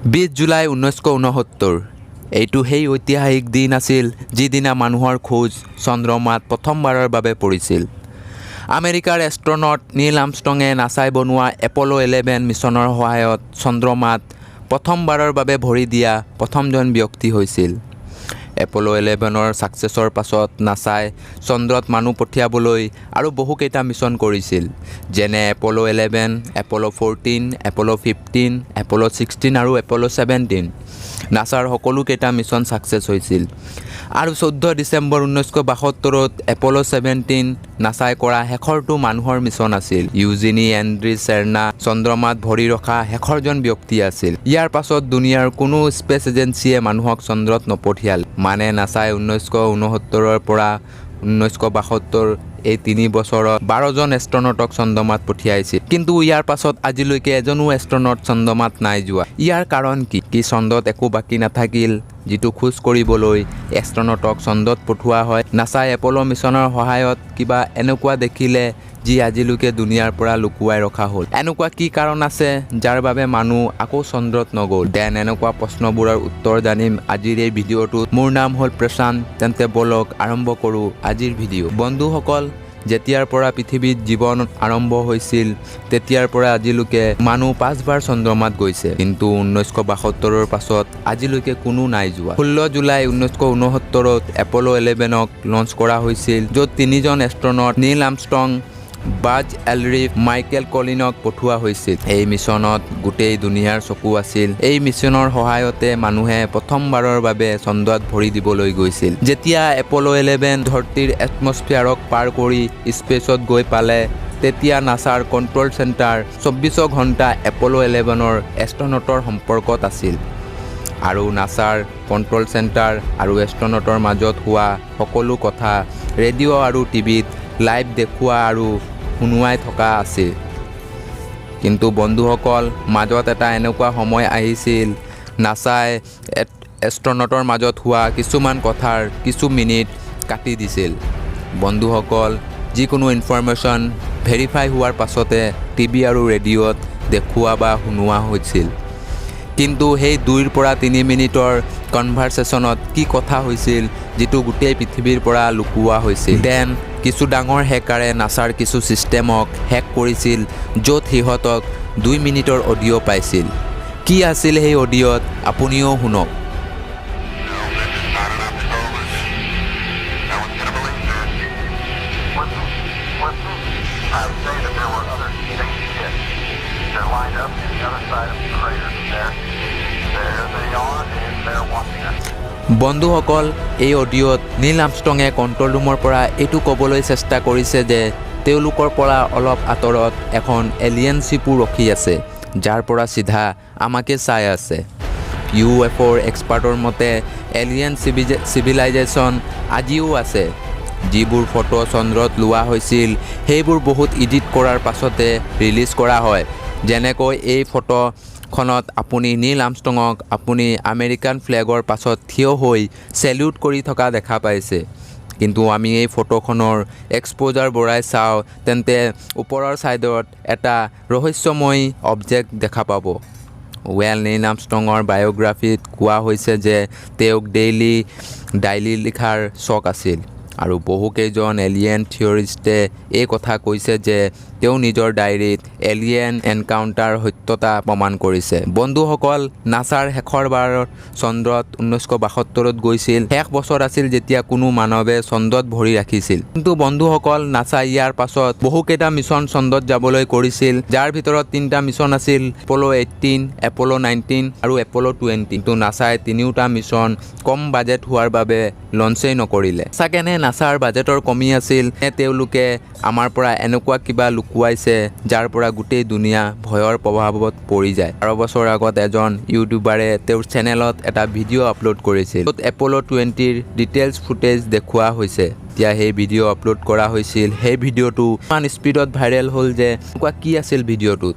20 July 1969 এইটো সেই ঐতিহাসিক দিন আছিল যিদিনা মানুহৰ খোজ চন্দ্ৰমাত প্ৰথমবাৰৰ বাবে পৰিছিল। আমেৰিকাৰ এষ্ট্ৰনট নীল আৰ্মষ্ট্ৰঙে নাছাই বনোৱা এপল' 11 মিছনৰ সহায়ত চন্দ্ৰমাত প্ৰথমবাৰৰ বাবে ভৰি দিয়া প্ৰথমজন ব্যক্তি হৈছিল। এপল' 11ৰ ছাকচেছৰ পাছত নাছাই চন্দ্ৰত মানুহ পঠিয়াবলৈ আৰু বহুকেইটা মিছন কৰিছিল, যেনে এপল' 11, এপল' 14, এপল' 15, এপল' 16 আৰু এপল' 17। নাছাৰ সকলোকেইটা মিছন ছাকচেছ হৈছিল। আৰু 14 ডিচেম্বৰ 1972ত এপল' 17 নাছাই কৰা শেষৰটো মানুহৰ মিছন আছিল। ইউজিনি এণ্ড্ৰিজ চেৰ্না চন্দ্ৰমাত ভৰি ৰখা শেষৰজন ব্যক্তি আছিল। ইয়াৰ পাছত দুনিয়াৰ কোনো স্পেচ এজেঞ্চিয়ে মানুহক চন্দ্ৰত নপঠিয়াল। মানে নাছাই 1969ৰ পৰা 1972 এই 3 বছৰত 12জন এষ্ট্ৰনটক চন্দ্ৰমাত পঠিয়াইছিল। কিন্তু ইয়াৰ পাছত আজিলৈকে এজনো এষ্ট্ৰনট চন্দ্ৰমাত নাই যোৱা। ইয়াৰ কাৰণ কি চন্দ্ৰত একো বাকী নাথাকিল যিটো খোজ কৰিবলৈ এষ্ট্ৰনটক চন্দ্ৰত পঠোৱা হয়? নাছাই এপল' মিছনৰ সহায়ত কিবা এনেকুৱা দেখিলে যি আজিলৈকে দুনিয়াৰ পৰা লুকুৱাই ৰখা হ'ল? এনেকুৱা কি কাৰণ আছে যাৰ বাবে মানুহ আকৌ চন্দ্ৰত নগ'ল? দেন এনেকুৱা প্ৰশ্নবোৰৰ উত্তৰ জানিম আজিৰ এই ভিডিঅ'টোত। মোৰ নাম হ'ল প্ৰশান্ত। তেন্তে বলক আৰম্ভ কৰোঁ আজিৰ ভিডিঅ'। বন্ধুসকল, যেতিয়াৰ পৰা পৃথিৱীত জীৱন আৰম্ভ হৈছিল তেতিয়াৰ পৰা আজিলৈকে মানুহ 5 বাৰ চন্দ্ৰমাত গৈছে, কিন্তু 1972ৰ পাছত আজিলৈকে কোনো নাই যোৱা। 16 জুলাই 1969ত এপল' 11ক লঞ্চ কৰা হৈছিল, য'ত 3জন এষ্ট্ৰনট নীল আৰ্মষ্ট্ৰং, বাজ এলড্ৰিন, মাইকেল কলিনক পঠোৱা হৈছিল। এই মিছনত গোটেই দুনিয়াৰ চকু আছিল। এই মিছনৰ সহায়তে মানুহে প্ৰথমবাৰৰ বাবে চন্দ্ৰত ভৰি দিবলৈ গৈছিল। যেতিয়া এপল' 11 ধৰতীৰ এটমস্ফিয়াৰক পাৰ কৰি স্পেচত গৈ পালে, তেতিয়া নাছাৰ কণ্ট্ৰল চেণ্টাৰ 24 ঘণ্টা এপল' 11ৰ এষ্ট্ৰনটৰ সম্পৰ্কত আছিল। আৰু নাছাৰ কণ্ট্ৰল চেণ্টাৰ আৰু এষ্ট্ৰনটৰ মাজত হোৱা সকলো কথা ৰেডিঅ' আৰু টিভিত লাইভ দেখুওৱা আৰু শুনোৱাই থকা আছিল। কিন্তু বন্ধুসকল, মাজত এটা এনেকুৱা সময় আহিছিল নাছাই এষ্ট্ৰনটৰ মাজত হোৱা কিছুমান কথাৰ কিছু মিনিট কাটি দিছিল। বন্ধুসকল, যিকোনো ইনফৰমেশ্যন ভেৰিফাই হোৱাৰ পাছতে টিভি আৰু ৰেডিঅ'ত দেখুওৱা বা শুনোৱা হৈছিল। কিন্তু সেই 2 পৰা 3 মিনিটৰ কনভাৰচেশ্যনত কি কথা হৈছিল যিটো গোটেই পৃথিৱীৰ পৰা লুকুওৱা হৈছিল? দেন কিছু ডাঙৰ হেকাৰে নাছাৰ কিছু ছিষ্টেমক হেক কৰিছিল, য'ত সিহঁতক 2 মিনিটৰ অডিঅ' পাইছিল। কি আছিল সেই অডিঅ'ত আপুনিও শুনক। বন্ধুসকল, এই অডিঅ'ত নীল আৰ্মষ্ট্ৰঙে কণ্ট্ৰল ৰুমৰ পৰা এইটো ক'বলৈ চেষ্টা কৰিছে যে তেওঁলোকৰ পৰা অলপ আঁতৰত এখন এলিয়েন শ্বিপো ৰখি আছে, যাৰ পৰা চিধা আমাকে চাই আছে। UFOৰ এক্সপাৰ্টৰ মতে এলিয়েন চিভিলাইজেশ্যন আজিও আছে। যিবোৰ ফটো চন্দ্ৰত লোৱা হৈছিল সেইবোৰ বহুত এডিট কৰাৰ পাছতে ৰিলিজ কৰা হয়। যেনেকৈ এই ফটোখনত আপুনি নীল আৰ্মষ্ট্ৰঙক আপুনি আমেৰিকান ফ্লেগৰ পাছত থিয় হৈ চেলিউট কৰি থকা দেখা পাইছে। কিন্তু আমি এই ফটোখনৰ এক্সপ'জাৰ বঢ়াই চাওঁ তেন্তে ওপৰৰ ছাইডত এটা ৰহস্যময় অবজেক্ট দেখা পাব। নীল আৰ্মষ্ট্ৰঙৰ বায়'গ্ৰাফীত কোৱা হৈছে যে তেওঁক ডায়েৰী লিখাৰ চখ আছিল, আৰু বহুকেইজন এলিয়েন থিয়ৰিষ্টে এই কথা কৈছে যে তেওঁ নিজৰ ডায়েৰীত এলিয়েন এনকাউণ্টাৰ সত্যতা প্ৰমাণ কৰিছে। বন্ধুসকল, নাছাৰ শেষৰবাৰ চন্দ্ৰত 1972ত গৈছিল। শেষ বছৰ আছিল যেতিয়া কোনো মানৱে চন্দ্ৰত ভৰি ৰাখিছিল। কিন্তু বন্ধুসকল, নাছাই ইয়াৰ পাছত বহুকেইটা মিছন চন্দ্ৰত যাবলৈ কৰিছিল, যাৰ ভিতৰত 3টা মিছন আছিল এপল' 18, এপল' 19 আৰু এপল' 20। কিন্তু নাছাই 3টা মিছন কম বাজেট হোৱাৰ বাবে লঞ্চেই নকৰিলে। চাগেনে নাছাৰ বাজেটৰ কমি আছিল, নে তেওঁলোকে আমাৰ পৰা এনেকুৱা কিবা লুকুৱাইছে যাৰ পৰা গোটেই দুনিয়া ভয়ৰ প্ৰভাৱত পৰি যায়। 12 বছৰ আগত এজন ইউটিউবাৰে তেওঁৰ চেনেলত এটা ভিডিঅ' আপলোড কৰিছিল, য'ত এপল' 20ৰ ডিটেইলছ ফুটেজ দেখুওৱা হৈছে। যেতিয়া সেই ভিডিঅ' আপলোড কৰা হৈছিল, সেই ভিডিঅ'টো ইমান স্পীডত ভাইৰেল হ'ল যে এনেকুৱা কি আছিল ভিডিঅ'টোত?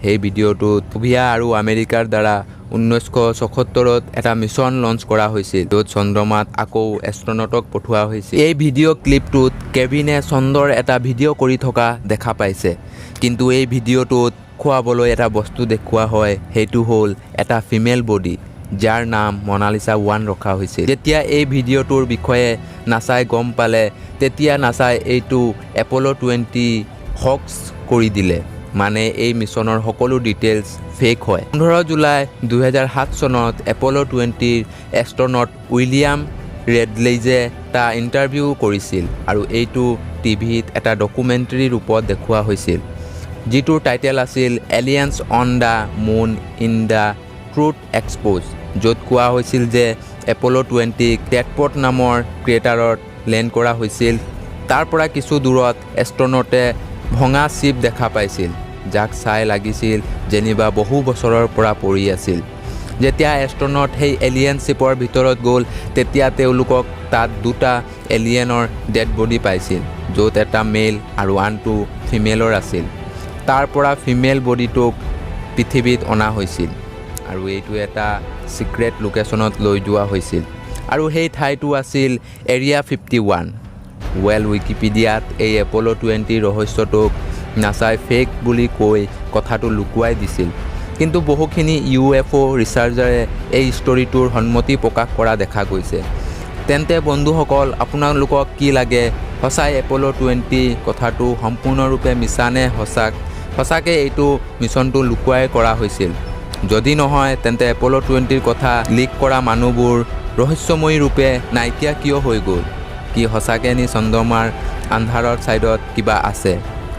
সেই ভিডিঅ'টোত সোভিয়েট আৰু আমেৰিকাৰ দ্বাৰা 1974ত এটা মিছন লঞ্চ কৰা হৈছিল, য'ত চন্দ্ৰমাত আকৌ এষ্ট্ৰনটক পঠোৱা হৈছিল। এই ভিডিঅ' ক্লিপটোত কেভিনে চন্দ্ৰৰ এটা ভিডিঅ' কৰি থকা দেখা পাইছে, কিন্তু এই ভিডিঅ'টোত খুৱাবলৈ এটা বস্তু দেখুওৱা হয়, সেইটো হ'ল এটা ফিমেল বডি, যাৰ নাম মনালিসা 1 ৰখা হৈছিল। যেতিয়া এই ভিডিঅ'টোৰ বিষয়ে নাছাই গম পালে, তেতিয়া নাছাই এইটো এপ'ল' 20 হক্স কৰি দিলে। মানে এই মিছনৰ সকলো ডিটেইলছ ফেক হয়। 15 জুলাই 2007 চনত এপ'ল' 20ৰ এষ্ট্ৰনট উইলিয়াম ৰেডলেইজে এটা ইণ্টাৰভিউ কৰিছিল আৰু এইটো টিভিত এটা ডকুমেণ্টাৰী ৰূপত দেখুওৱা হৈছিল, যিটোৰ টাইটেল আছিল aliens on the moon in the truth expose, য'ত কোৱা হৈছিল যে এপ'ল' 20ক ডেডপট নামৰ ক্ৰেটাৰত লেণ্ড কৰা হৈছিল। তাৰ পৰা কিছু দূৰত এষ্ট্ৰনটে ভঙা শ্বিপ দেখা পাইছিল, যাক চাই লাগিছিল যেনিবা বহু বছৰৰ পৰা পৰি আছিল। যেতিয়া এষ্ট্ৰনট সেই এলিয়েন শ্বিপৰ ভিতৰত গ'ল, তেতিয়া তেওঁলোকক তাত দুটা এলিয়েনৰ ডেড বডি পাইছিল, য'ত এটা মেল আৰু আনটো ফিমেলৰ আছিল। তাৰ পৰা ফিমেল বডিটোক পৃথিৱীত অনা হৈছিল আৰু এইটো এটা ছিক্ৰেট লোকেশ্যনত লৈ যোৱা হৈছিল আৰু সেই ঠাইটো আছিল এৰিয়া 51। উইকিপিডিয়াত এই এপ'ল' 20 ৰহস্যটোক নাছাই ফেক বুলি কৈ কথাটো লুকুৱাই দিছিল, কিন্তু বহুখিনি UFO ৰিচাৰ্চাৰে এই ষ্টৰিটোৰ সন্মতি প্ৰকাশ কৰা দেখা গৈছে। তেন্তে বন্ধুসকল, আপোনালোকক কি লাগে? সঁচাই এপ'ল' 20 কথাটো সম্পূৰ্ণৰূপে মিছা নে সঁচাকৈ এইটো মিছনটো লুকুৱাই কৰা হৈছিল? যদি নহয়, তেন্তে এপ'ল' 20ৰ কথা লিক কৰা মানুহবোৰ ৰহস্যময়ী ৰূপে নাইকিয়া কিয় হৈ গ'ল? কি সঁচাকৈ নি চন্দ্ৰমাৰ আন্ধাৰৰ ছাইডত কিবা আছে?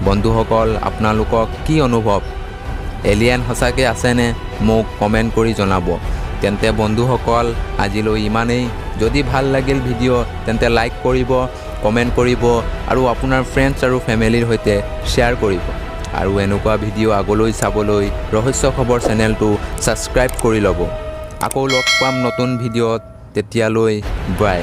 বন্ধুসকল, আপোনালোকক কি অনুভৱ? এলিয়েন সঁচাকৈ আছেনে? মোক কমেণ্ট কৰি জনাব। তেন্তে বন্ধুসকল, আজিলৈ ইমানেই। যদি ভাল লাগিল ভিডিঅ', তেন্তে লাইক কৰিব, কমেণ্ট কৰিব আৰু আপোনাৰ ফ্ৰেণ্ডছ আৰু ফেমিলিৰ সৈতে শ্বেয়াৰ কৰিব। আৰু এনেকুৱা ভিডিঅ' আগলৈ চাবলৈ ৰহস্য খবৰ চেনেলটো ছাবস্ক্ৰাইব কৰি ল'ব। আকৌ লগ পাম নতুন ভিডিঅ'ত, তেতিয়ালৈ বাই।